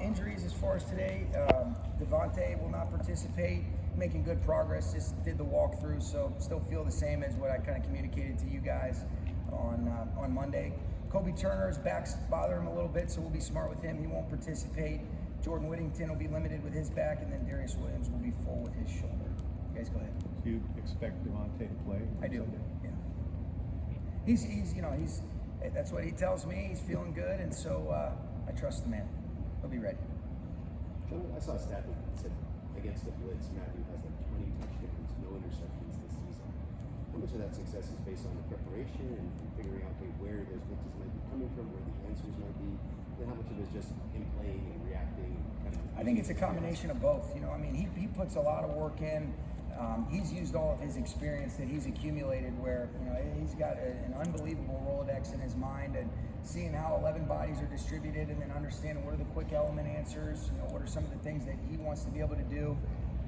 Injuries as far as today, Devontae will not participate, making good progress, just did the walkthrough, so still feel the same as what I kind of communicated to you guys on Monday. Kobe Turner's back's bothering him a little bit, so we'll be smart with him. He won't participate. Jordan Whittington will be limited with his back, and then Darius Williams will be full with his shoulder. You guys go ahead. Do you expect Devontae to play? I do. Yeah. He's that's what he tells me. He's feeling good, and so I trust the man. He'll be ready. John, I saw a stat that said against the blitz, Matthew has like 20 touchdowns, no interceptions this season. How much of that success is based on the preparation and figuring out where those blitzes might be coming from, where the answers might be, and how much of it is just him playing and reacting? I think it's a combination of both. I mean, he puts a lot of work in. He's used all of his experience that he's accumulated where, he's got an unbelievable Rolodex in his mind, and seeing how 11 bodies are distributed and then understanding what are the quick element answers, what are some of the things that he wants to be able to do.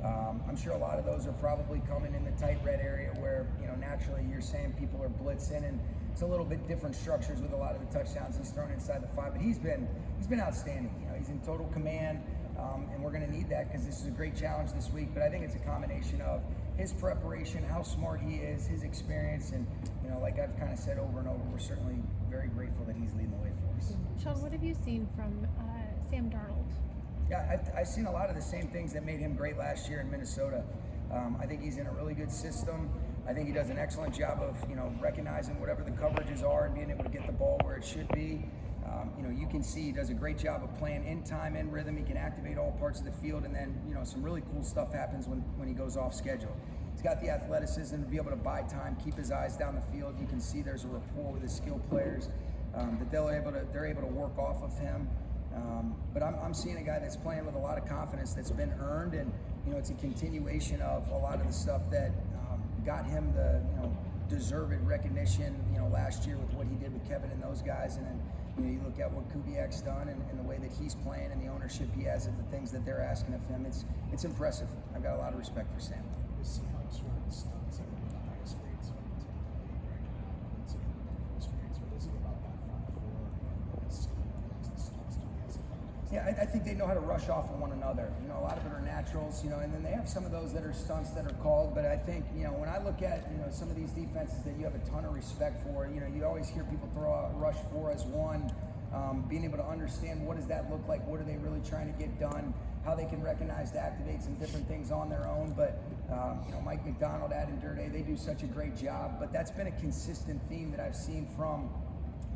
I'm sure a lot of those are probably coming in the tight red area where, naturally you're saying people are blitzing, and it's a little bit different structures with a lot of the touchdowns he's thrown inside the 5, but he's been outstanding. He's in total command. And we're going to need that because this is a great challenge this week. But I think it's a combination of his preparation, how smart he is, his experience, and like I've kind of said over and over, we're certainly very grateful that he's leading the way for us. Sean, what have you seen from Sam Darnold? Yeah, I've seen a lot of the same things that made him great last year in Minnesota. I think he's in a really good system. I think he does an excellent job of recognizing whatever the coverages are and being able to get the ball where it should be. You can see he does a great job of playing in time and rhythm. He can activate all parts of the field, and then some really cool stuff happens when he goes off schedule. He's got the athleticism to be able to buy time, keep his eyes down the field. You can see there's a rapport with his skilled players that they're able to work off of him. But I'm seeing a guy that's playing with a lot of confidence that's been earned, and it's a continuation of a lot of the stuff that got him the deserved recognition last year with what he did with Kevin and those guys, and then you look at what Kubiak's done and the way that he's playing and the ownership he has of the things that they're asking of him. It's impressive. I've got a lot of respect for Sam. The Seahawks run stunts at one of the highest rates of right now. Most rates. What is it about that front four and the scheme that the stunts to be as effective? Yeah, I think they know how to rush off of one another. A lot of it are naturals, and then they have some of those that are stunts that are called. But I think, when I look at, some of these defenses that you have a ton of respect for, you always hear people throw out rush 4 as one. Being able to understand what does that look like, what are they really trying to get done, how they can recognize to activate some different things on their own. But Mike McDonald, Adam Durde, they do such a great job. But that's been a consistent theme that I've seen from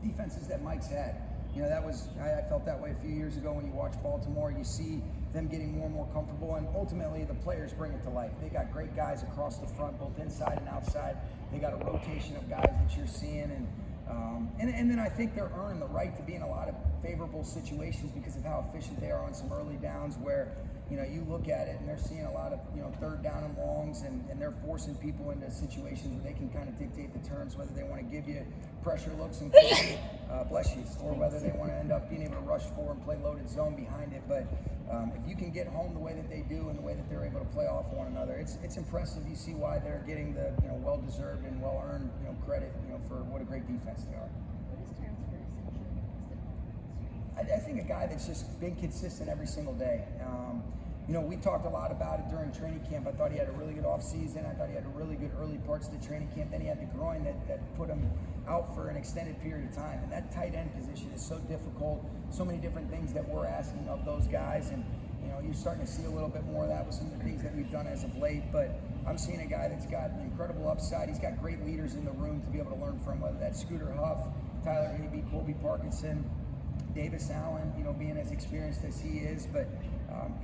defenses that Mike's had. I felt that way a few years ago when you watch Baltimore. You see them getting more and more comfortable, and ultimately the players bring it to life. They got great guys across the front, both inside and outside. They got a rotation of guys that you're seeing, and then I think they're earning the right to be in a lot of favorable situations because of how efficient they are on some early downs where you look at it and they're seeing a lot of third down and longs, and they're forcing people into situations where they can kind of dictate the terms, whether they want to give you pressure looks and bless you, or whether they want to end up being able to rush 4 and play loaded zone behind it. But if you can get home the way that they do and the way that they're able to play off one another, it's impressive. You see why they're getting the well-deserved and well-earned credit for what a great defense they are. What is transfer essentially? I think a guy that's just been consistent every single day. We talked a lot about it during training camp. I thought he had a really good offseason. I thought he had a really good early parts of the training camp. Then he had the groin that put him out for an extended period of time. And that tight end position is so difficult. So many different things that we're asking of those guys. And, you're starting to see a little bit more of that with some of the things that we've done as of late. But I'm seeing a guy that's got an incredible upside. He's got great leaders in the room to be able to learn from, whether that's Scooter Huff, Tyler Higbee, Colby Parkinson, Davis Allen, being as experienced as he is. But,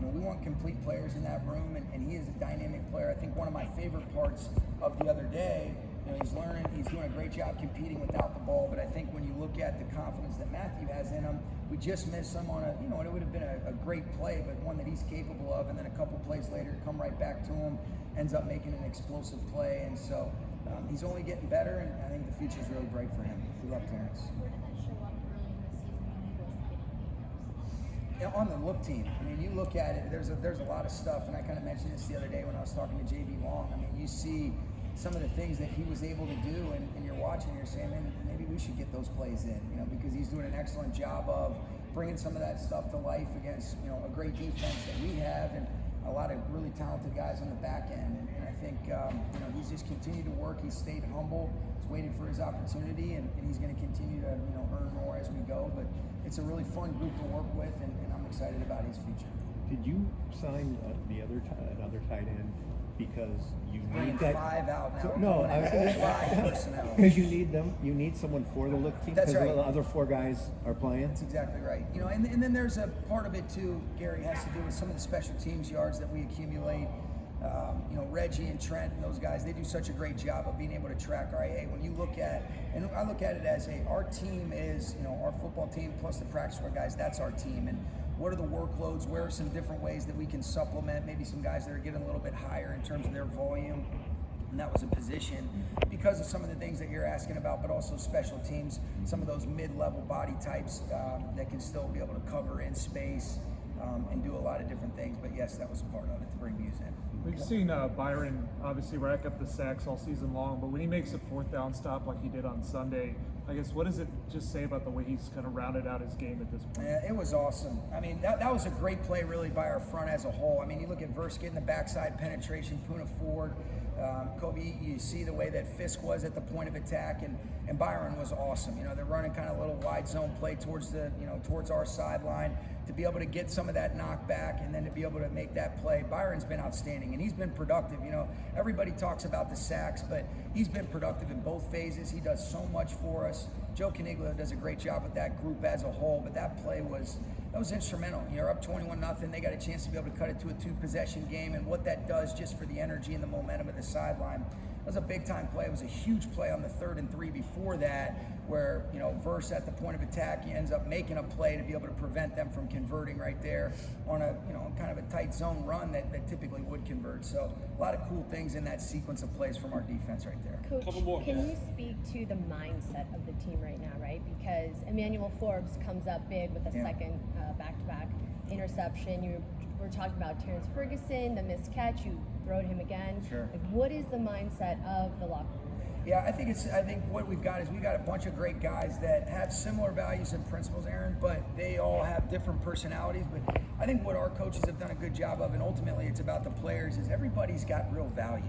we want complete players in that room, and he is a dynamic player. I think one of my favorite parts of the other day, he's learning, he's doing a great job competing without the ball, but I think when you look at the confidence that Matthew has in him, we just missed him on it would have been a great play, but one that he's capable of, and then a couple plays later, come right back to him, ends up making an explosive play, and so he's only getting better, and I think the future's really bright for him. We love Terrence. Where did that show up early in the season when he was getting games? On the look team, you look at it, there's a lot of stuff, and I kind of mentioned this the other day when I was talking to JB Long. You see some of the things that he was able to do, and you're watching, you're saying, man, maybe we should get those plays in, because he's doing an excellent job of bringing some of that stuff to life against, you know, a great defense that we have and a lot of really talented guys on the back end. And I think, you know, he's just continued to work. He's stayed humble. He's waited for his opportunity, and he's going to continue to, you know, earn more as we go. But it's a really fun group to work with, and I'm excited about his future. Did you sign another tight end because you Bringing need that? 5 out now. So, We're no, going I was at gonna 5 personnel. because you need them. You need someone for the look team That's because right. the other 4 guys are playing. That's exactly right. You know, and then there's a part of it too, Gary, has to do with some of the special teams yards that we accumulate. You know, Reggie and Trent and those guys, they do such a great job of being able to track, all right, hey, when you look at, and I look at it as, our team is, you know, our football team plus the practice squad guys, that's our team. And what are the workloads? Where are some different ways that we can supplement maybe some guys that are getting a little bit higher in terms of their volume? And that was a position because of some of the things that you're asking about, but also special teams, some of those mid-level body types that can still be able to cover in space and do a lot of different things. But yes, that was a part of it to bring Muse in. We've seen Byron obviously rack up the sacks all season long, but when he makes a 4th down stop like he did on Sunday, I guess what does it just say about the way he's kind of rounded out his game at this point? Yeah, it was awesome. I mean, that was a great play really by our front as a whole. I mean, you look at Verse getting the backside penetration, Puna Ford, Kobe, you see the way that Fisk was at the point of attack, and Byron was awesome. You know, they're running kind of a little wide zone play towards the, you know, towards our sideline to be able to get some of that knockback and then to be able to make that play. Byron's been outstanding and he's been productive. You know, everybody talks about the sacks, but he's been productive in both phases. He does so much for us. Joe Caniglio does a great job with that group as a whole, but that play was instrumental. You're up 21-0. They got a chance to be able to cut it to a 2-possession game, and what that does just for the energy and the momentum of the sideline. It was a big-time play. It was a huge play on the 3rd and 3 before that, where, you know, Verse at the point of attack, he ends up making a play to be able to prevent them from converting right there on a, you know, kind of a tight zone run that typically would convert. So a lot of cool things in that sequence of plays from our defense right there. Coach, can you speak to the mindset of the team right now, right? Because Emmanuel Forbes comes up big with a second back-to-back interception. We're talking about Terrence Ferguson, the missed catch. You throwed him again. Sure. Like, what is the mindset of the locker room? Yeah, I think what we've got is we got a bunch of great guys that have similar values and principles, Aaron, but they all have different personalities. But I think what our coaches have done a good job of, and ultimately it's about the players, is everybody's got real value.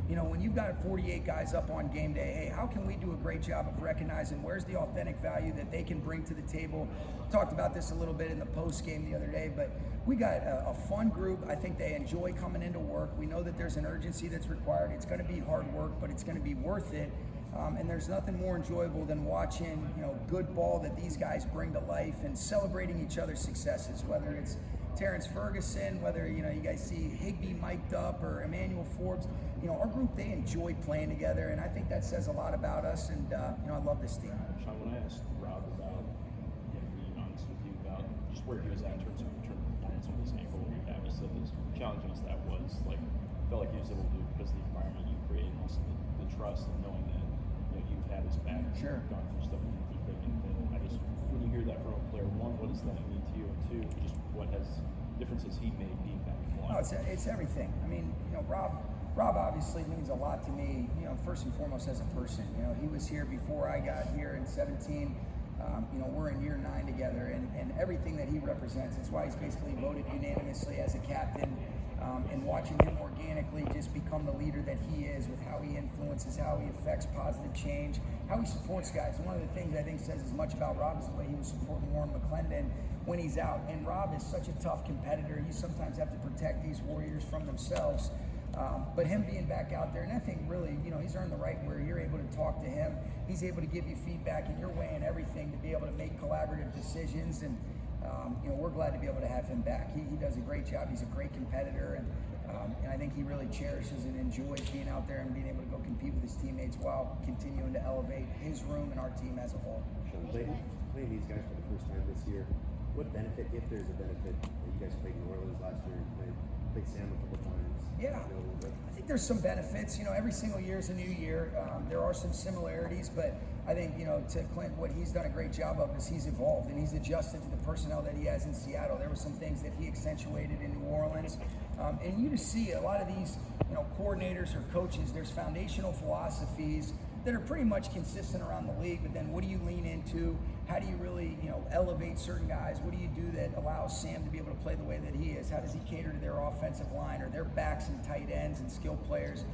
You know, when you've got 48 guys up on game day, hey, how can we do a great job of recognizing where's the authentic value that they can bring to the table? Talked about this a little bit in the post game the other day, but we got a fun group. I think they enjoy coming into work. We know that there's an urgency that's required. It's going to be hard work, but it's going to be worth it. And there's nothing more enjoyable than watching, you know, good ball that these guys bring to life and celebrating each other's successes, whether it's Terrence Ferguson, whether, you know, you guys see Higbee mic'd up or Emmanuel Forbes. You know, our group, they enjoy playing together, and I think that says a lot about us, and, you know, I love this team. Sean, when I asked Rob about, being honest with you about just where he was at in terms of performance with his ankle, he said as challenging as that was, like, felt like he was able to do because of the environment you create and also the trust and knowing that, you know, you've had his back, Sure. gone through stuff in deep and I just, when you hear that from a player, one, what does that mean to you, and two, just what differences he made being back in the line? Oh, it's everything. I mean, you know, Rob obviously means a lot to me, you know, first and foremost as a person. You know, he was here before I got here in 17. You know, we're in year 9 together, and everything that he represents, it's why he's basically voted unanimously as a captain, and watching him organically just become the leader that he is with how he influences, how he affects positive change, how he supports guys. And one of the things I think says as much about Rob is the way he was supporting Warren McClendon when he's out. And Rob is such a tough competitor. You sometimes have to protect these Warriors from themselves. But him being back out there, and I think really, you know, he's earned the right where you're able to talk to him. He's able to give you feedback, and you're weighing everything to be able to make collaborative decisions. And, you know, we're glad to be able to have him back. He does a great job. He's a great competitor, and I think he really cherishes and enjoys being out there and being able to go compete with his teammates while continuing to elevate his room and our team as a whole. Playing these guys for the first time this year, what benefit, if there's a benefit, you guys played New Orleans last year and played Sam a couple times. Yeah, I think there's some benefits. You know, every single year is a new year. There are some similarities, but I think, you know, to Clint, what he's done a great job of is he's evolved and he's adjusted to the personnel that he has in Seattle. There were some things that he accentuated in New Orleans. And you just see a lot of these, you know, coordinators or coaches, there's foundational philosophies that are pretty much consistent around the league. But then what do you lean into? How do you really, elevate certain guys? What do you do that allows Sam to be able to play the way that he is? How does he cater to their offensive line or their backs and tight ends and skill players?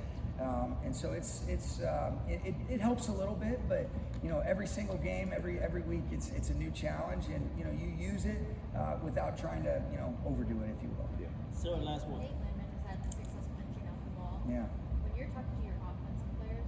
And so it helps a little bit, but every single game, every week, it's a new challenge, and you use it without trying to overdo it, if you will. Yeah. So last one. Nate Landman has had success punching out the ball. Yeah. When you're talking to your offensive players,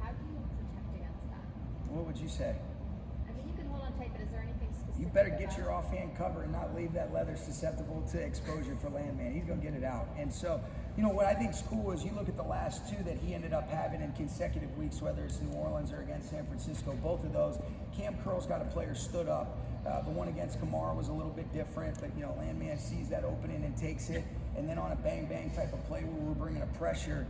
how do you protect against that? What would you say? I mean, you can hold on tight, but is there anything specific? You better get about your offhand cover and not leave that leather susceptible to exposure for Landman. He's going to get it out. And so, what I think is cool is you look at the last two that he ended up having in consecutive weeks, whether it's New Orleans or against San Francisco, both of those, Cam Curl's got a player stood up. The one against Kamara was a little bit different, but, Landman sees that opening and takes it. And then on a bang-bang type of play where we're bringing a pressure,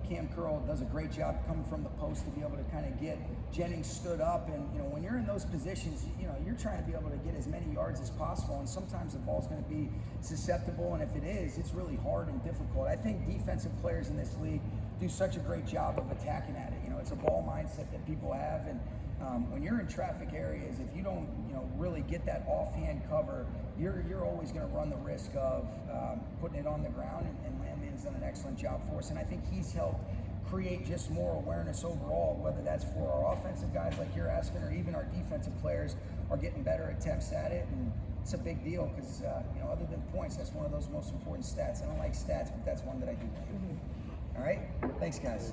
Cam Curl does a great job coming from the post to be able to kind of get Jennings stood up. And, when you're in those positions, you're trying to be able to get as many yards as possible. And sometimes the ball's going to be susceptible. And if it is, it's really hard and difficult. I think defensive players in this league do such a great job of attacking at it. It's a ball mindset that people have. And when you're in traffic areas, if you don't, really get that offhand cover, you're always going to run the risk of putting it on the ground. And Landman's done an excellent job for us. And I think he's helped create just more awareness overall, whether that's for our offensive guys like you're asking, or even our defensive players are getting better attempts at it. And it's a big deal because, other than points, that's one of those most important stats. I don't like stats, but that's one that I do like. All right? Thanks, guys.